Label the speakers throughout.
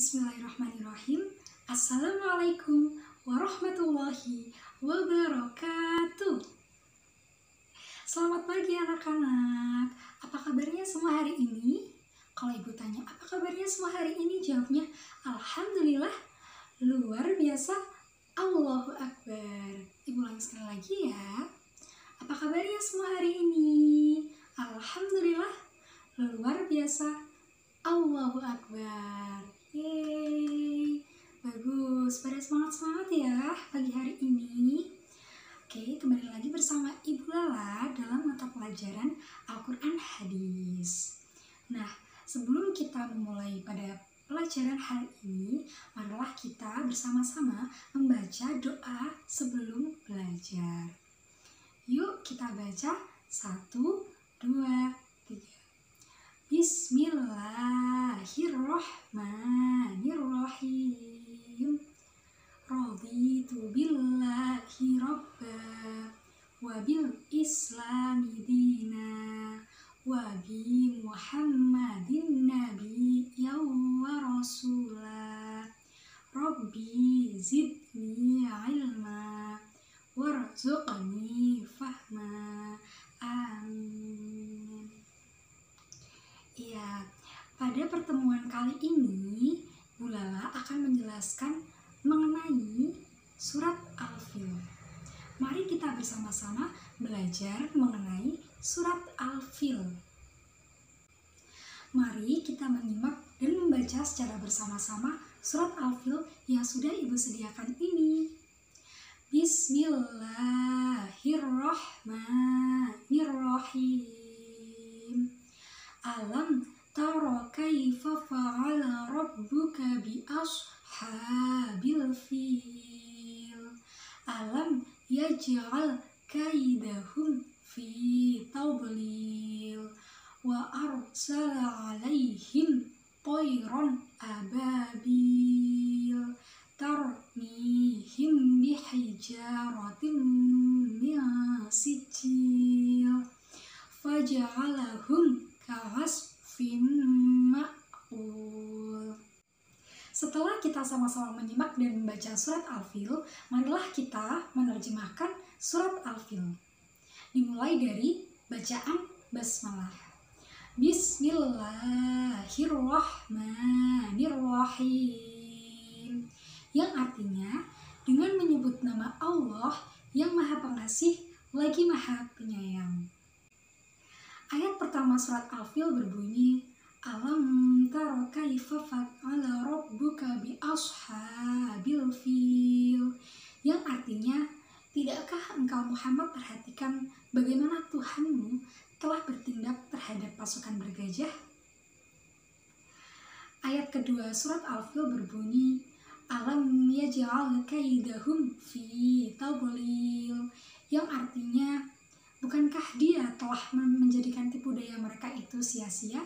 Speaker 1: Bismillahirrahmanirrahim. Assalamualaikum warahmatullahi wabarakatuh. Selamat pagi anak-anak. Apa kabarnya semua hari ini? Kalau ibu tanya apa kabarnya semua hari ini, jawabnya alhamdulillah, luar biasa, Allahu Akbar. Ibu ulangi sekali lagi ya. Apa kabarnya semua hari ini? Alhamdulillah, luar biasa, Allahu Akbar. Yeay, bagus, pada semangat-semangat ya pagi hari ini. Oke, kembali lagi bersama Ibu Lala dalam mata pelajaran Al-Quran Hadis. Nah, sebelum kita memulai pada pelajaran hari ini, marilah kita bersama-sama membaca doa sebelum belajar. Yuk kita baca 1, 2, 3. Bismillahirrahmanirrahim. Raditu billahi rabba wa bil islami dina wa bi muhammadin nabiyyan wa rasula. Rabbi zidni ilma warzuqni fahma. Amin. Iya, pada pertemuan kali ini Bu Lala akan menjelaskan mengenai surat Al-Fil. Mari kita bersama-sama belajar mengenai surat Al-Fil. Mari kita menyimak dan membaca secara bersama-sama surat Al-Fil yang sudah Ibu sediakan ini. Bismillahirrahmanirrahim. Alam tara kaifa fa'ala rabbuka bi ashabil fil. Alam yaj'al kaidahum fi tadlil wa arsala 'alaihim tayran ababil tarmihim bihijaratin min sijil faja'alahum ka'asfin ma'kul. Setelah kita sama-sama menyimak dan membaca surat Al-Fil, marilah kita menerjemahkan surat Al-Fil. Dimulai dari bacaan basmalah. Bismillahirrahmanirrahim. Yang artinya dengan menyebut nama Allah yang Maha Pengasih lagi Maha Penyayang. Ayat pertama surat Al-Fil berbunyi, Alam tara kaifa fa'ala rabbuka bi ashabil fil. Yang artinya, tidakkah engkau Muhammad perhatikan bagaimana Tuhanmu telah bertindak terhadap pasukan bergajah? Ayat kedua surat Al-Fil berbunyi, Alam yaj'al kaidahum fi tadlil. Yang artinya, bukankah dia telah menjadikan tipu daya mereka itu sia-sia?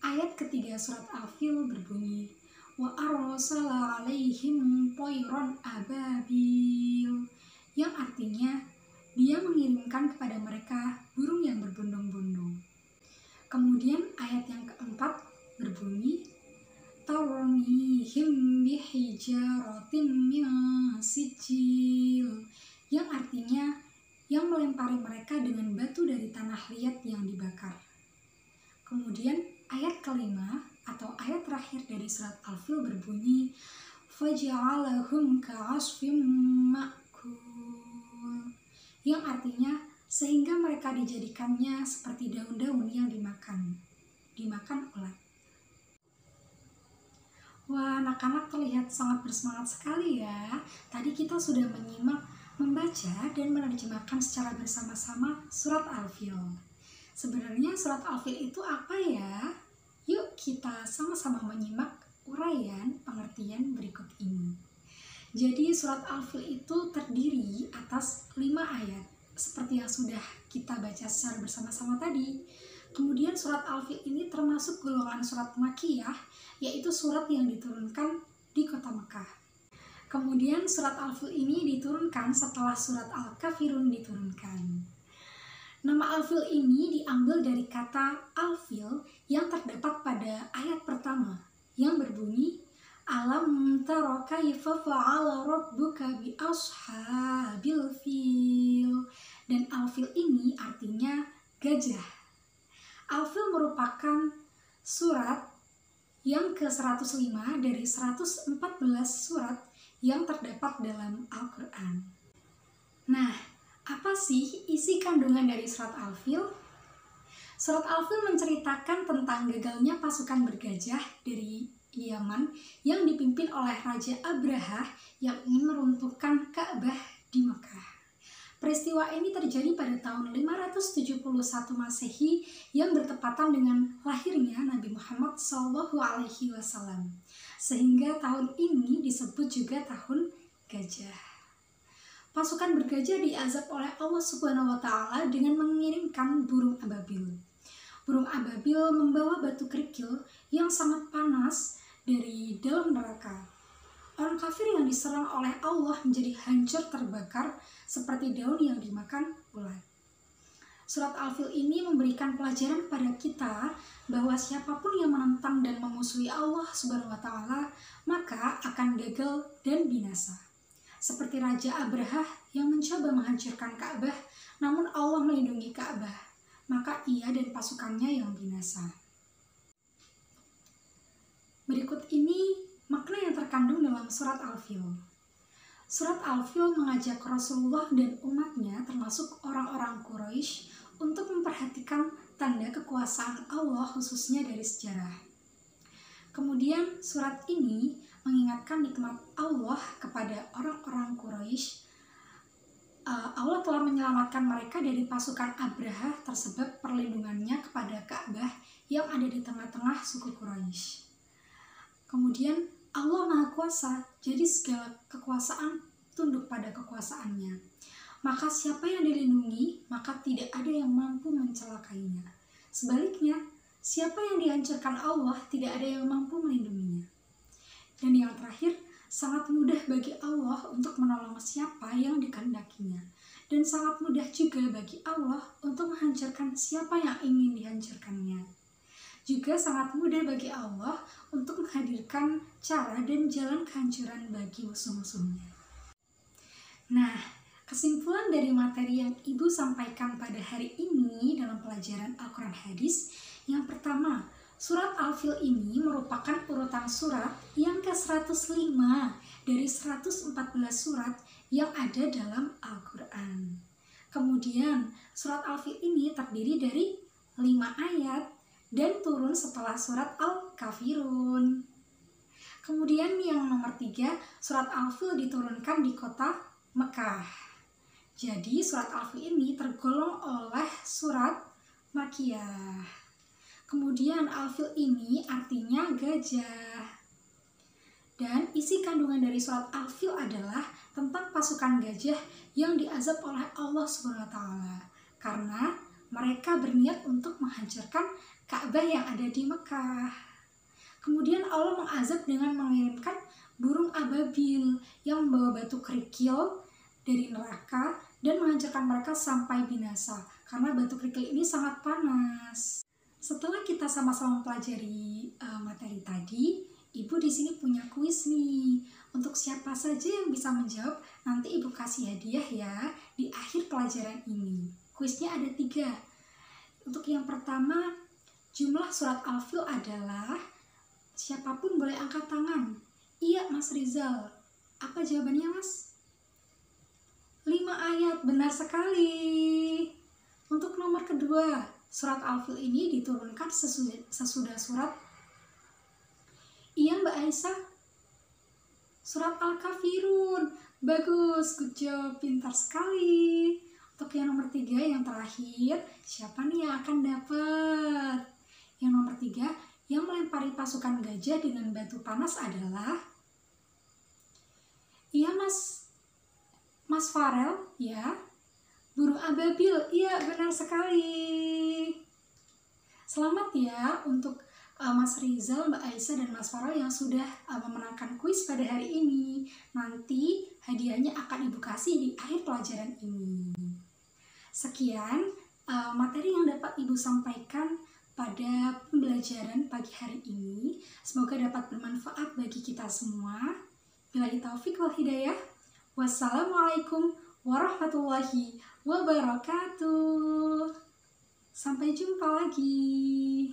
Speaker 1: Ayat ketiga surat Al-Fil berbunyi, Wa arsala 'alaihim tayran ababil. Yang artinya, dia mengirimkan kepada mereka burung yang berbondong-bondong. Kemudian ayat yang keempat berbunyi, Tarmihim bihijaratin min sijil. Yang artinya, yang melempari mereka dengan batu dari tanah liat yang dibakar. Kemudian ayat kelima atau ayat terakhir dari surat Al-Fil berbunyi, Faja'alahum ka'asfim ma'kul. Yang artinya, sehingga mereka dijadikannya seperti daun-daun yang dimakan ulat. Wah, anak-anak terlihat sangat bersemangat sekali ya. Tadi kita sudah menyimak, membaca dan menerjemahkan secara bersama-sama surat Al-Fil. Sebenarnya surat Al-Fil itu apa ya? Yuk kita sama-sama menyimak uraian pengertian berikut ini. Jadi surat Al-Fil itu terdiri atas 5 ayat seperti yang sudah kita baca secara bersama-sama tadi. Kemudian surat Al-Fil ini termasuk golongan surat Makkiyah, yaitu surat yang diturunkan di kota Mekah. Kemudian surat Al-Fil ini diturunkan setelah surat Al-Kafirun diturunkan. Nama Al-Fil ini diambil dari kata Al-Fil yang terdapat pada ayat pertama, yang berbunyi Alam tara kaifa fa'ala rabbuka bi ashabil fil. Dan al-fil ini artinya gajah. Al-fil merupakan surat yang ke-105 dari 114 surat yang terdapat dalam Al-Quran. Nah, apa sih isi kandungan dari surat Al-Fil? Surat Al-Fil menceritakan tentang gagalnya pasukan bergajah dari Yaman yang dipimpin oleh Raja Abraha yang ingin meruntuhkan Ka'bah di Mekah. Peristiwa ini terjadi pada tahun 571 Masehi yang bertepatan dengan lahirnya Nabi Muhammad SAW. Sehingga tahun ini disebut juga tahun gajah. Pasukan bergajah diazab oleh Allah Subhanahu wa Ta'ala dengan mengirimkan burung ababil. Burung ababil membawa batu kerikil yang sangat panas dari dalam neraka. Orang kafir yang diserang oleh Allah menjadi hancur terbakar seperti daun yang dimakan ulat. Surat Al-Fil ini memberikan pelajaran kepada kita bahwa siapapun yang menentang dan memusuhi Allah Subhanahu wa Ta'ala maka akan gagal dan binasa. Seperti Raja Abraha yang mencoba menghancurkan Ka'bah, namun Allah melindungi Ka'bah, maka ia dan pasukannya yang binasa. Berikut ini makna yang terkandung dalam surat Al-Fil. Surat Al-Fil mengajak Rasulullah dan umatnya termasuk orang-orang Quraisy untuk memperhatikan tanda kekuasaan Allah khususnya dari sejarah. Kemudian surat ini mengingatkan nikmat Allah kepada orang-orang Quraisy. Allah telah menyelamatkan mereka dari pasukan Abraha tersebab perlindungannya kepada Ka'bah yang ada di tengah-tengah suku Quraisy. Kemudian Allah Maha Kuasa, jadi segala kekuasaan tunduk pada kekuasaannya. Maka siapa yang dilindungi, maka tidak ada yang mampu mencelakainya. Sebaliknya, siapa yang dihancurkan Allah, tidak ada yang mampu melindunginya. Dan yang terakhir, sangat mudah bagi Allah untuk menolong siapa yang dikehendakinya. Dan sangat mudah juga bagi Allah untuk menghancurkan siapa yang ingin dihancurkannya. Juga sangat mudah bagi Allah untuk menghadirkan cara dan jalan kehancuran bagi musuh-musuhnya. Nah, kesimpulan dari materi yang Ibu sampaikan pada hari ini dalam pelajaran Al-Quran Hadis, yang pertama, surat Al-Fil ini merupakan urutan surat yang ke-105 dari 114 surat yang ada dalam Al-Quran. Kemudian, surat Al-Fil ini terdiri dari 5 ayat dan turun setelah surat Al-Kafirun. Kemudian yang nomor 3, surat Al-Fil diturunkan di kota Mekah. Jadi surat Al-Fil ini tergolong oleh surat Makkiyah. Kemudian Al-Fil ini artinya gajah. Dan isi kandungan dari surat Al-Fil adalah tentang pasukan gajah yang diazab oleh Allah Subhanahu wa Ta'ala karena mereka berniat untuk menghancurkan Ka'bah yang ada di Mekah. Kemudian Allah mengazab dengan mengirimkan burung ababil yang membawa batu kerikil dari neraka dan menghancurkan mereka sampai binasa karena batu kerikil ini sangat panas. Setelah kita sama-sama mempelajari materi tadi, Ibu di sini punya kuis nih. Untuk siapa saja yang bisa menjawab, nanti Ibu kasih hadiah ya di akhir pelajaran ini. Kuisnya ada 3. Untuk yang pertama, jumlah surat Al-Fil adalah, siapapun boleh angkat tangan. Iya, Mas Rizal. Apa jawabannya, Mas? 5 ayat, benar sekali. Untuk nomor kedua, surat Al-Fil ini diturunkan sesudah surat. Iya, Mbak Aisyah. Surat Al-Kafirun. Bagus, good job, pintar sekali. Untuk yang nomor 3, yang terakhir, siapa nih yang akan dapat? Yang nomor 3, yang melempari pasukan gajah dengan batu panas adalah, iya Mas Farel, ya. Burung ababil, iya benar sekali. Selamat ya untuk Mas Rizal, Mbak Aisyah, dan Mas Farel yang sudah memenangkan kuis pada hari ini. Nanti hadiahnya akan Ibu kasih di akhir pelajaran ini. Sekian materi yang dapat Ibu sampaikan pada pembelajaran pagi hari ini. Semoga dapat bermanfaat bagi kita semua. Billahi taufik wal hidayah. Wassalamualaikum warahmatullahi wabarakatuh. Sampai jumpa lagi.